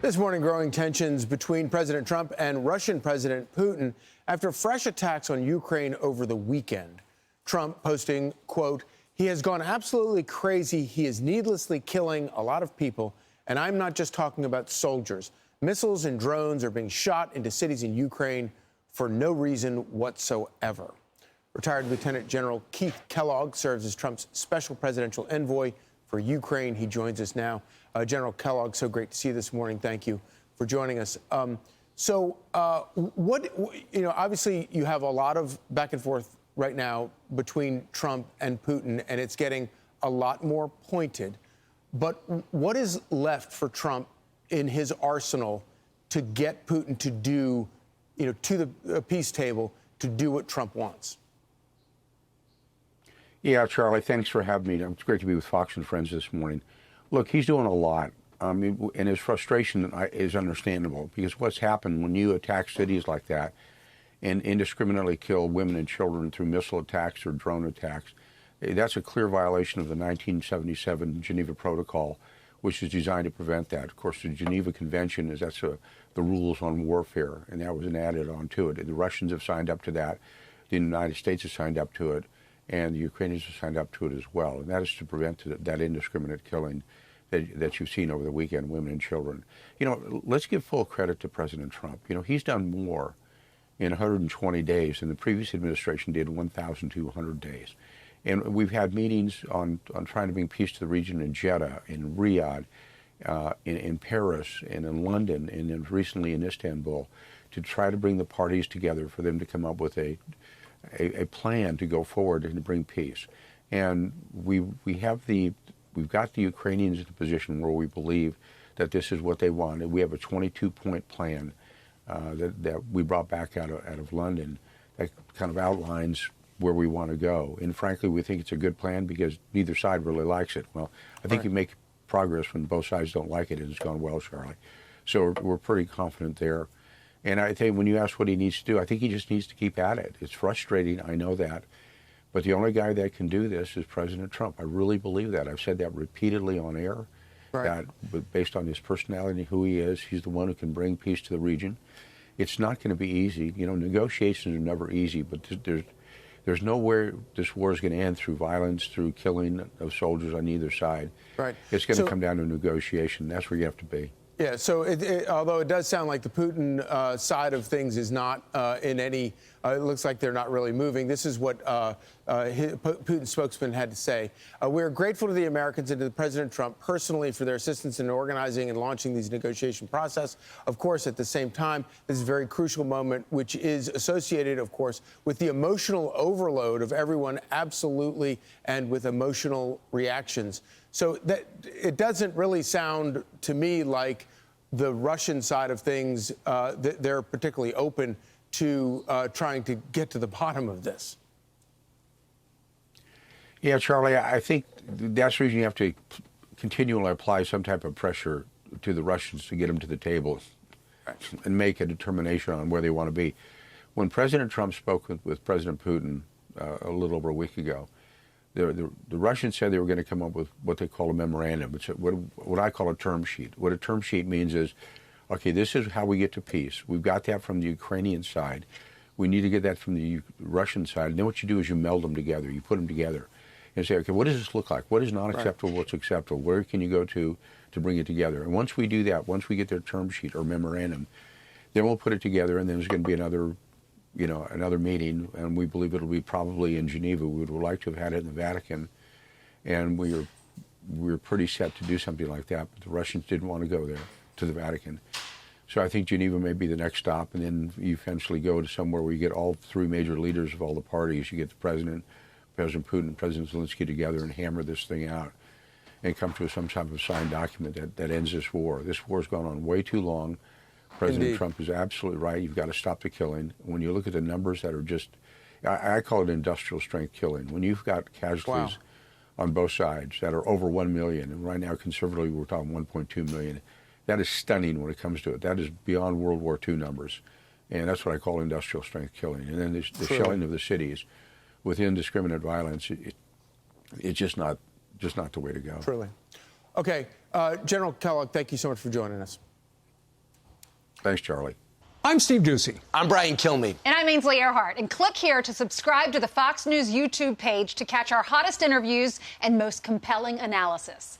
This morning, growing tensions between President Trump and Russian President Putin after fresh attacks on Ukraine over the weekend. Trump posting, quote, "He has gone absolutely crazy. He is needlessly killing a lot of people. And I'm not just talking about soldiers. Missiles and drones are being shot into cities in Ukraine for no reason whatsoever." Retired Lieutenant General Keith Kellogg serves as Trump's special presidential envoy for Ukraine. He joins us now. General Kellogg, so great to see you this morning. Thank you for joining us. Obviously you have a lot of back and forth right now between Trump and Putin, and it's getting a lot more pointed. But what is left for Trump in his arsenal to get Putin to do, to the peace table, to do what Trump wants? Yeah, Charlie, thanks for having me. It's great to be with Fox and Friends this morning. Look, he's doing a lot, and his frustration is understandable, because what's happened when you attack cities like that and indiscriminately kill women and children through missile attacks or drone attacks, that's a clear violation of the 1977 Geneva Protocol, which is designed to prevent that. Of course, the Geneva Convention that's the rules on warfare, and that was added onto it. The Russians have signed up to that. The United States has signed up to it. And the Ukrainians have signed up to it as well. And that is to prevent that indiscriminate killing that you've seen over the weekend, women and children. Let's give full credit to President Trump. He's done more in 120 days than the previous administration did 1,200 days. And we've had meetings on trying to bring peace to the region in Jeddah, in Riyadh, in Paris, and in London, and then recently in Istanbul, to try to bring the parties together for them to come up with a plan to go forward and to bring peace. And we've got the Ukrainians in a position where we believe that this is what they want. And we have a 22-point plan that we brought back out of London that kind of outlines where we want to go. And frankly, we think it's a good plan because neither side really likes it. Well, I think you make progress when both sides don't like it, and it's gone well, Charlie. So we're pretty confident there. And I think when you ask what he needs to do, I think he just needs to keep at it. It's frustrating, I know that. But the only guy that can do this is President Trump. I really believe that. I've said that repeatedly on air. Right. That based on his personality, who he is, he's the one who can bring peace to the region. It's not going to be easy. Negotiations are never easy, but there's nowhere this war is going to end through violence, through killing of soldiers on either side. Right. It's going to come down to negotiation. That's where you have to be. Yeah, so although it does sound like the Putin side of things is not in any, it looks like they're not really moving. This is what Putin's spokesman had to say. "We're grateful to the Americans and to President Trump personally for their assistance in organizing and launching these negotiation process. Of course, at the same time, this is a very crucial moment, which is associated, of course, with the emotional overload of everyone, absolutely, and with emotional reactions." So that it doesn't really sound to me like the Russian side of things, they're particularly open to trying to get to the bottom of this. Yeah, Charlie, I think that's the reason you have to continually apply some type of pressure to the Russians to get them to the table and make a determination on where they want to be. When President Trump spoke with President Putin a little over a week ago, the Russians said they were going to come up with what they call a memorandum. It's what I call a term sheet. What a term sheet means is, okay, this is how we get to peace. We've got that from the Ukrainian side. We need to get that from the Russian side. And then what you do is you meld them together. You put them together and say, okay, what does this look like? What is not acceptable? Right. What's acceptable? Where can you go to bring it together? And once we do that, once we get their term sheet or memorandum, then we'll put it together, and then there's going to be another meeting, and we believe it'll be probably in Geneva. We would like to have had it in the Vatican, and we're pretty set to do something like that, but the Russians didn't want to go there, to the Vatican. So I think Geneva may be the next stop, and then you eventually go to somewhere where you get all three major leaders of all the parties. You get the President Putin, and President Zelensky together and hammer this thing out and come to some type of signed document that ends this war. This war's gone on way too long. President Trump is absolutely right. You've got to stop the killing. When you look at the numbers that are just, I call it industrial strength killing. When you've got casualties on both sides that are over 1 million, and right now conservatively we're talking 1.2 million, that is stunning when it comes to it. That is beyond World War II numbers. And that's what I call industrial strength killing. And then the shelling of the cities with indiscriminate violence, it's just not the way to go. Truly. Okay, General Kellogg, thank you so much for joining us. Thanks, Charlie. I'm Steve Doocy. I'm Brian Kilmeade. And I'm Ainsley Earhart. And click here to subscribe to the Fox News YouTube page to catch our hottest interviews and most compelling analysis.